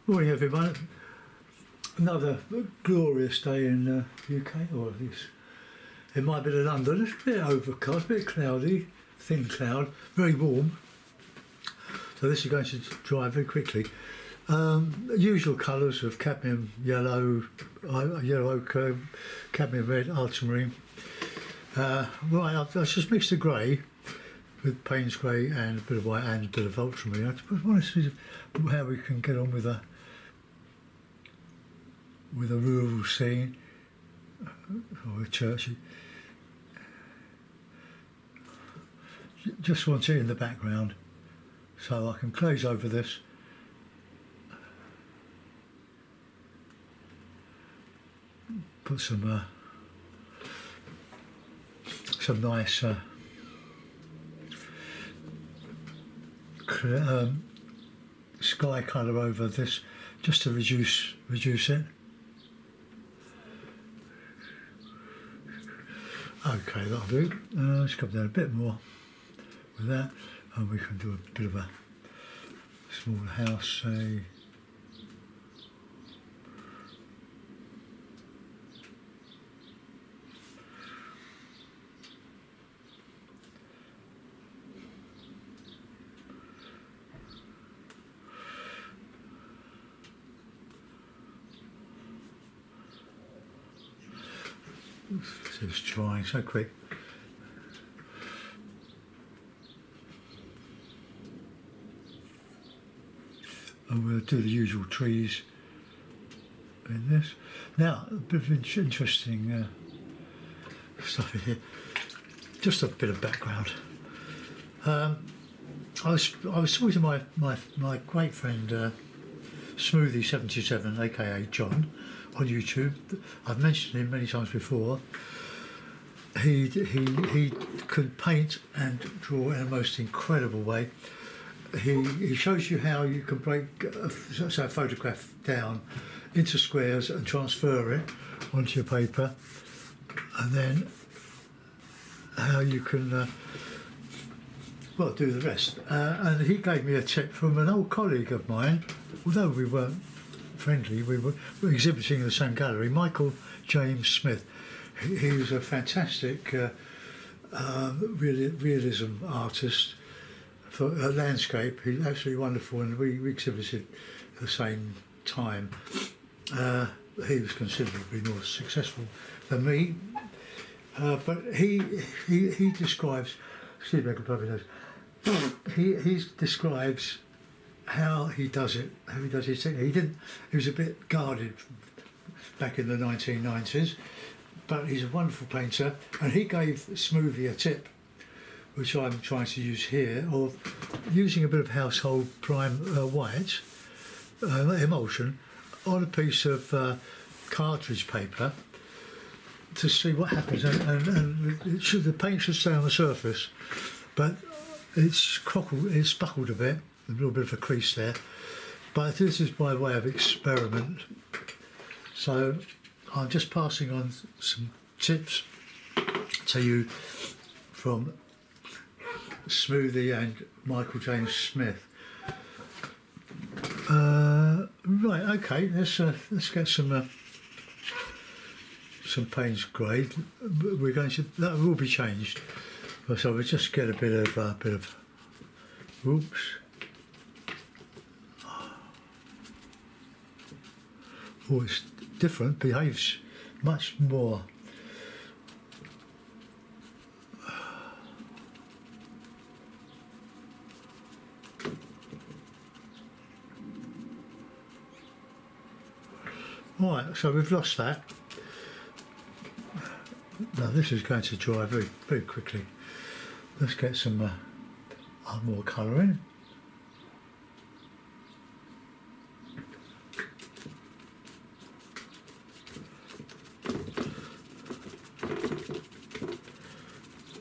Morning everyone. Another glorious day in the UK, or at least it might be in London. It's a bit overcast, a bit cloudy, thin cloud, very warm. So this is going to dry very quickly. Usual colours of cadmium yellow, yellow ochre, cadmium red, ultramarine. Right, I've just mixed the grey with Payne's grey and a bit of white and a bit of ultramarine. I just want to see how we can get on with a rural scene or a church. Just want it in the background, so I can glaze over this. Put some nice sky colour over this, just to reduce it. Okay, that'll do. Let's come down a bit more with that, and we can do a bit of a small house, say. It's drying so quick. And we'll do the usual trees in this. Now, a bit of interesting stuff in here. Just a bit of background. I was talking to my great friend Smoothie77, aka John, on YouTube. I've mentioned him many times before. He could paint and draw in a most incredible way. He shows you how you can break a photograph down into squares and transfer it onto your paper, and then how you can do the rest. And he gave me a tip from an old colleague of mine, although we weren't friendly, we were exhibiting in the same gallery, Michael James Smith. He was a fantastic realism artist for a landscape. He's absolutely wonderful, and we exhibited at the same time. He was considerably more successful than me, but he describes. Excuse me, I can probably know. He describes how he does it, how he does his technique. He was a bit guarded back in the 1990s, but he's a wonderful painter, and he gave Smoothie a tip, which I'm trying to use here, of using a bit of household prime white emulsion on a piece of cartridge paper to see what happens, and the paint should stay on the surface, but it's buckled a bit, a little bit of a crease there, but this is by way of experiment. So I'm just passing on some tips to you from Smoothie and Michael James Smith. Right, okay, let's get some Payne's grey. We're going to, that will be changed. So we'll just get a bit of oops. Oh, it's different, behaves much more. Right, so we've lost that. Now this is going to dry very, very quickly. Let's get some more colour in.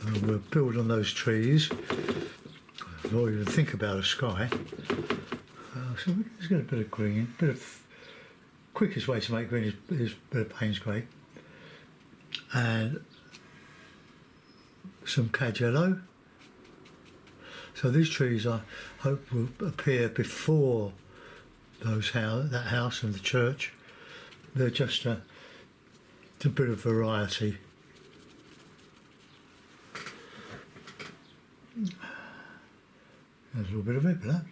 And we'll build on those trees before you even think about a sky. So let's get a bit of green, quickest way to make green is a bit of Payne's grey and some cad yellow. So these trees I hope will appear before that house and the church. They're just a bit of variety. There's a little bit of it, that.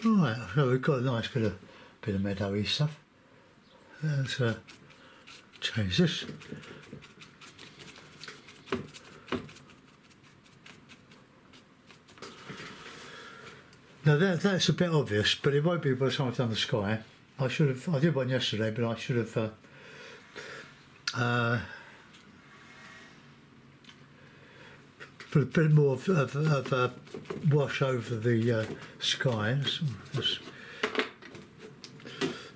Right, so we've got a nice bit of meadowy stuff. Let's change this. Now that's a bit obvious, but it won't be by the time I've done the sky. I did one yesterday, but I should have put a bit more of wash over the sky.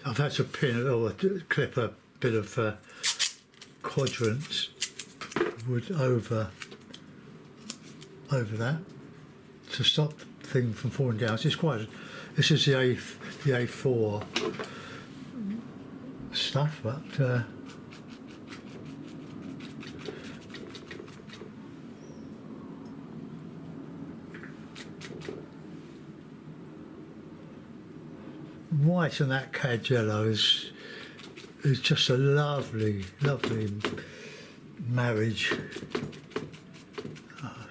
I've had to pin or clip a bit of quadrants wood over that to stop the thing from falling down. This is the A4 stuff, but white and that cad yellow is just a lovely marriage.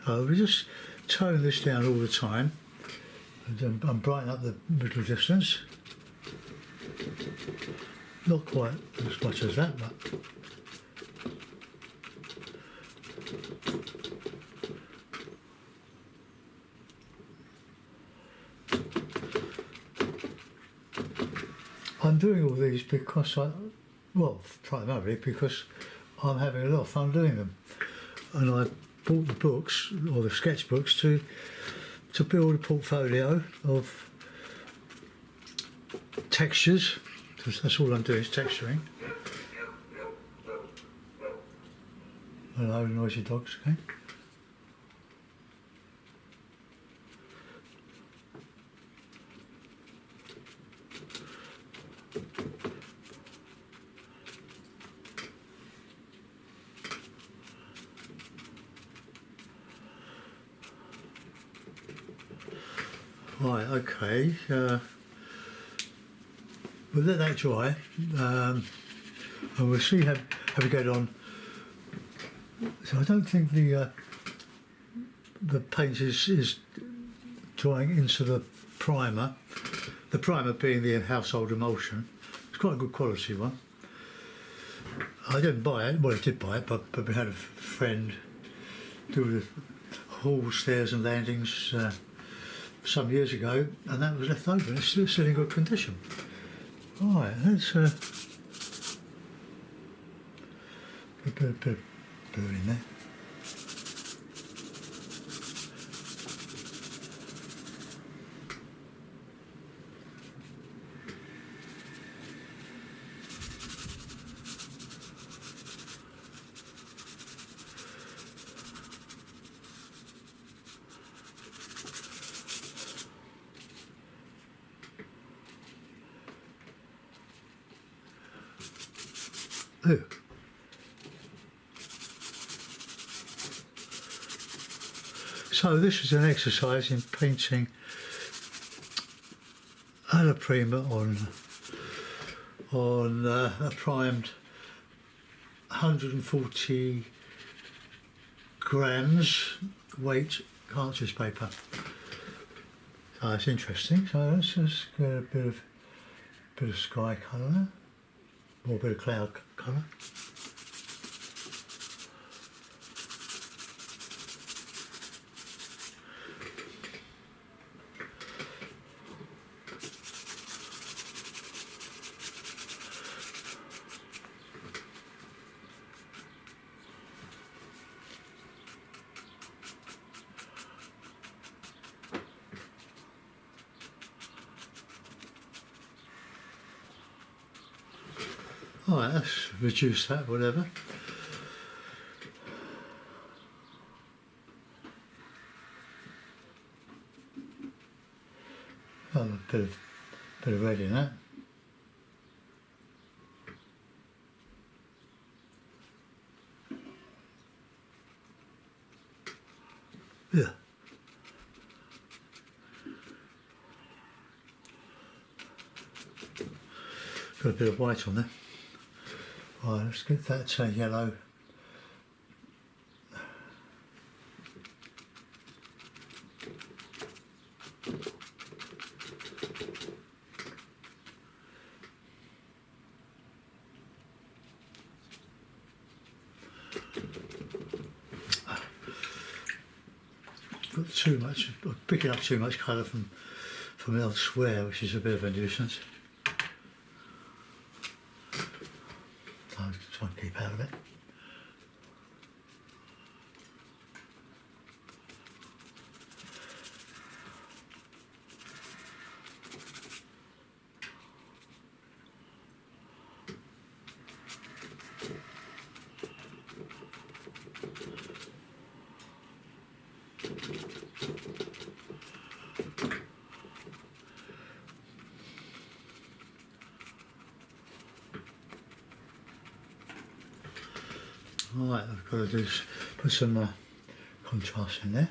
So we just tone this down all the time and brighten up the middle distance. Not quite as much as that, but I'm doing all these because primarily because I'm having a lot of fun doing them, and I bought the books or the sketchbooks to build a portfolio of textures, because that's all I'm doing is texturing. Hello, noisy dogs, okay? Right, okay. We'll let that dry, and we'll see how we get on. So I don't think the paint is drying into the primer. The primer being the household emulsion. It's quite a good quality one. I didn't buy it. Well, I did buy it, but we had a friend do the hall, stairs, and landings some years ago, and that was left over, and it's still in good condition. Right, let's put a bit of blue in there. Ooh. So this is an exercise in painting alla prima on a primed 140 grams weight cartridge paper. So it's interesting. So let's just get a bit of sky colour there, or a bit of cloud colour. Alright, let's reduce that, whatever. Oh, a bit of red in that. Yeah. Got a bit of white on there. Right, let's get that yellow. Got too much, picking up too much colour from elsewhere, which is a bit of a nuisance. So I'll try and keep out of it. Right, I've got to do put some contrast in there.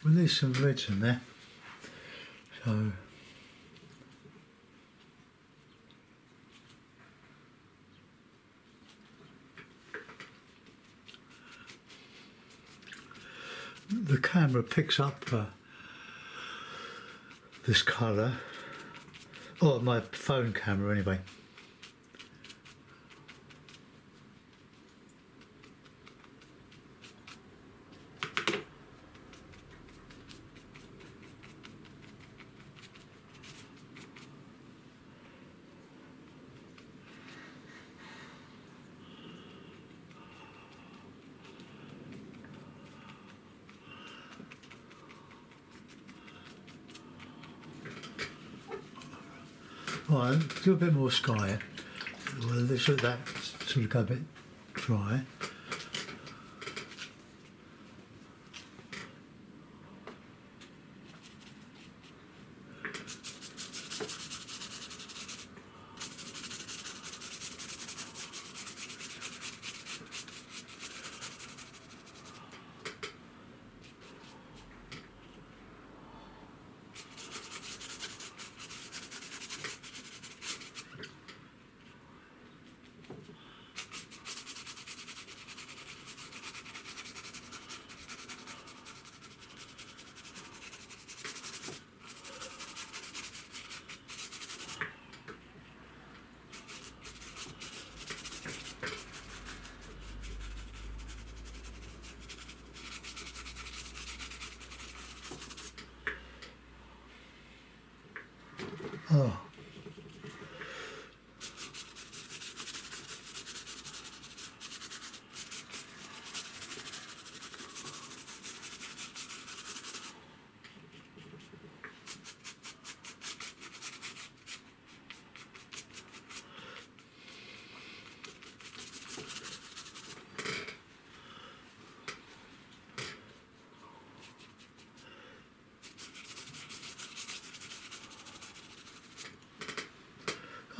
We need some reds in there, so the camera picks up this colour, or my phone camera anyway. Right, do a bit more sky. Well, let's let that sort of go a bit dry.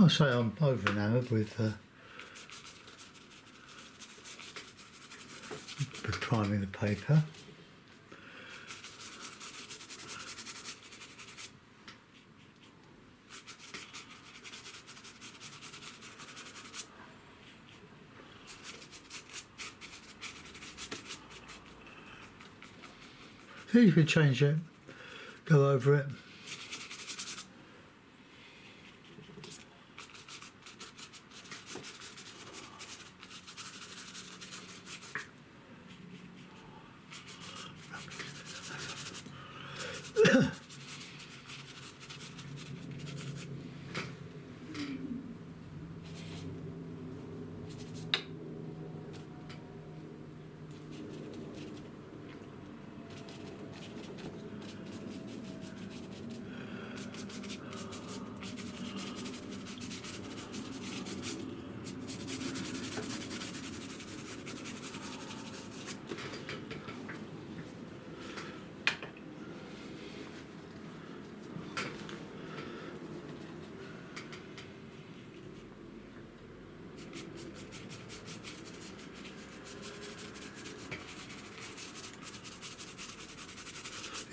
I say I'm over enamoured with priming the paper. So you can change it, go over it.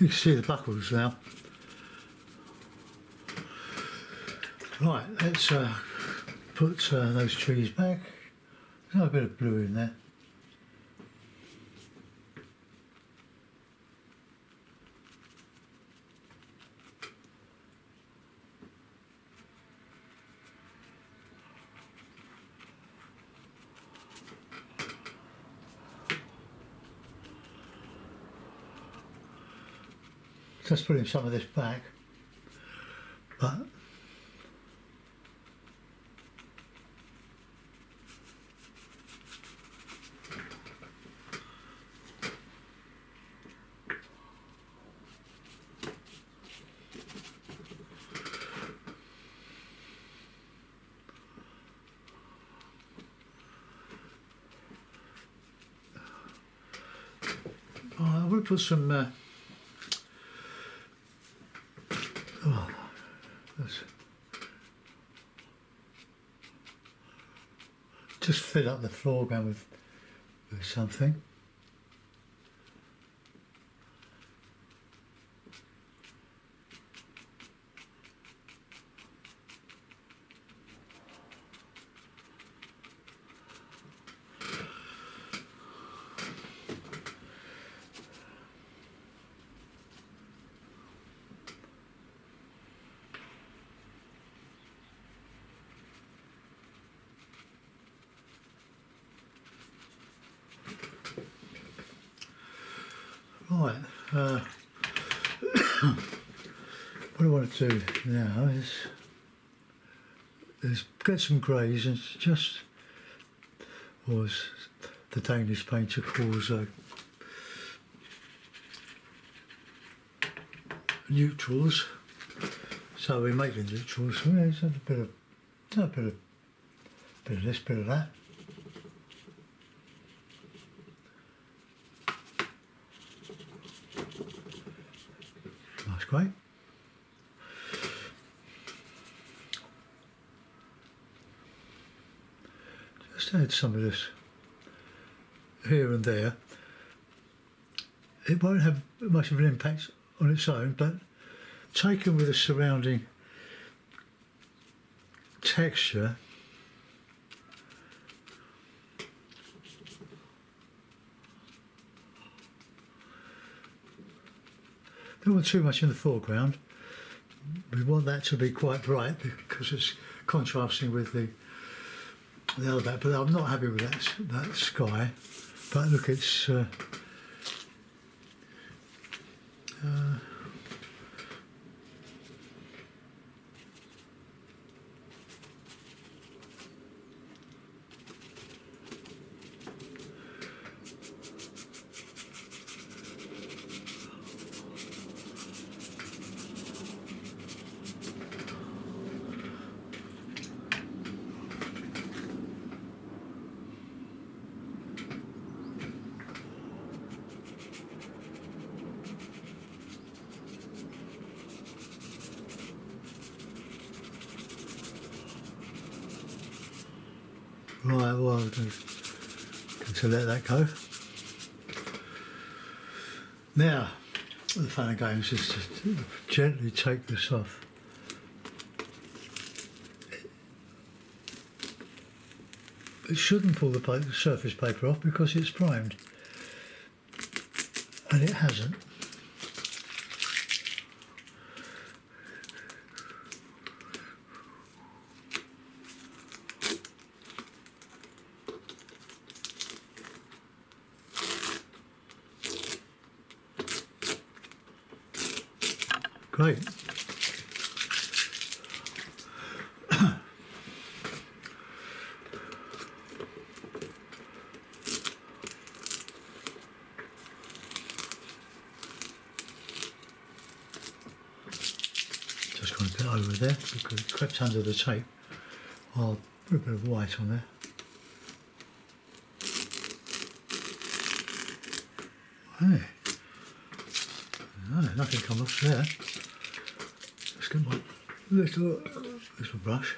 You can see the buckles now. Right, let's put those trees back. There's a bit of blue in there. Just putting some of this back, but I will put some just fill up the foreground with something. Right, what I want to do now is get some greys and just, or as the Danish painter calls neutrals. So we make the neutrals. So there's a bit of this, bit of that. That's great. Just add some of this here and there. It won't have much of an impact on its own, but taken with the surrounding texture, don't want too much in the foreground. We want that to be quite bright because it's contrasting with the other back. But I'm not happy with that sky. But look, it's Right, well, I'm going to let that go. Now, the fun of games is to gently take this off. It shouldn't pull the surface paper off because it's primed, and it hasn't. Great. Just going to get over there because it crept under the tape. I'll put a bit of white on there. Hey. No, nothing come off there. Let's get my little brush.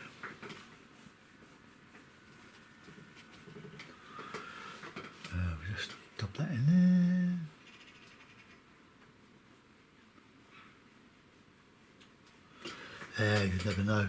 We just dab that in there. There, you never know.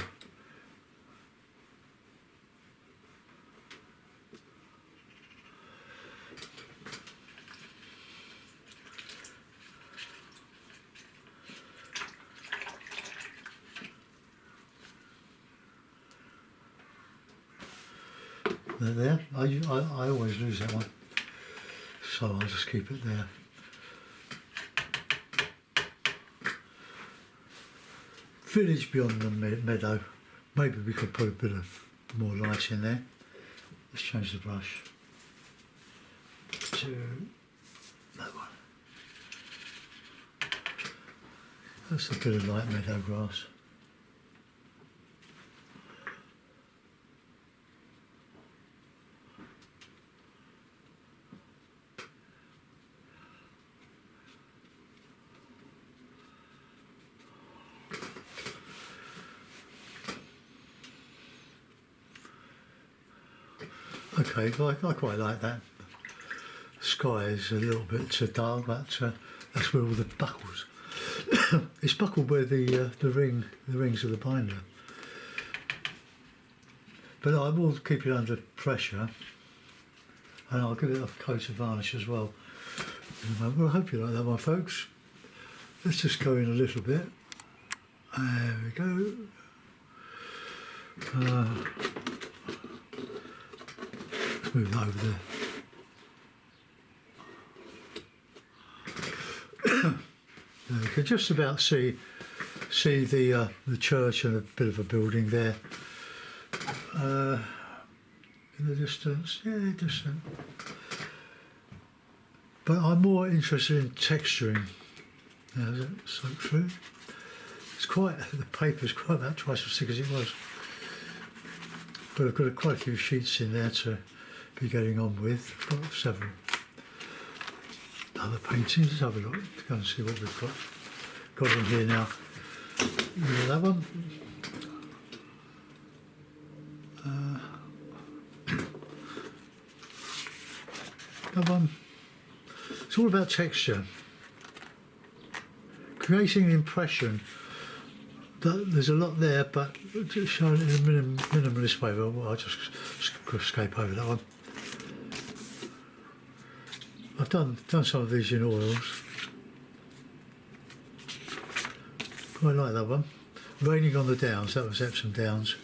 There, I always lose that one, so I'll just keep it there. Village beyond the meadow. Maybe we could put a bit of more light in there. Let's change the brush to that one. That's a bit of light meadow grass. Okay, I quite like that. The sky is a little bit too dull, but that's where all the buckles. It's buckled where the rings of the binder. But I will keep it under pressure, and I'll give it a coat of varnish as well. Well, I hope you like that one, folks. Let's just go in a little bit. There we go. Move that over there. You can just about see the church and a bit of a building there in the distance. Yeah, distant. But I'm more interested in texturing. Now, does it soak through? It's quite, the paper's quite about twice as thick as it was. But I've got quite a few sheets in there to be getting on with. I've got several other paintings. Let's have a look to go and see what we've got in here now. That one. That one. It's all about texture. Creating an impression that there's a lot there, but shown in a minimalist way. Well, I'll just escape over that one. I've done some of these in oils. Quite like that one. Raining on the Downs, that was Epsom Downs.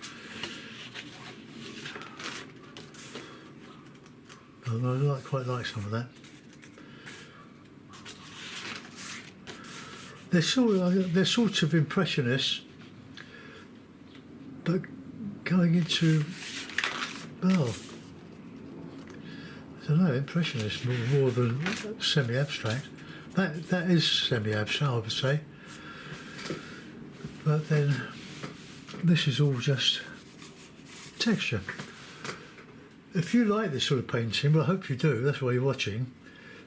I quite like some of that. They're sort of impressionists, but going into, well, I don't know, impressionist more than semi-abstract. That is semi-abstract, I would say. But then this is all just texture. If you like this sort of painting, well, I hope you do, that's why you're watching,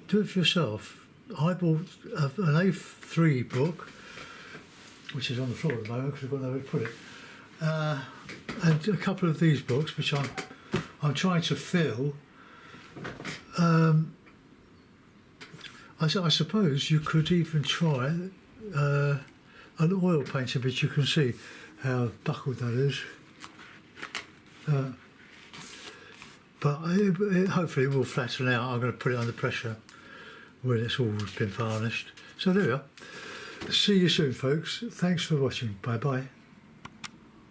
do it for yourself. I bought an A3 book, which is on the floor at the moment because I've got nowhere to put it, and a couple of these books, which I'm I'm trying to fill. I suppose you could even try an oil painting, but you can see how buckled that is. But hopefully it will flatten out. I'm going to put it under pressure when it's all been varnished. So there we are. See you soon, folks. Thanks for watching. Bye bye.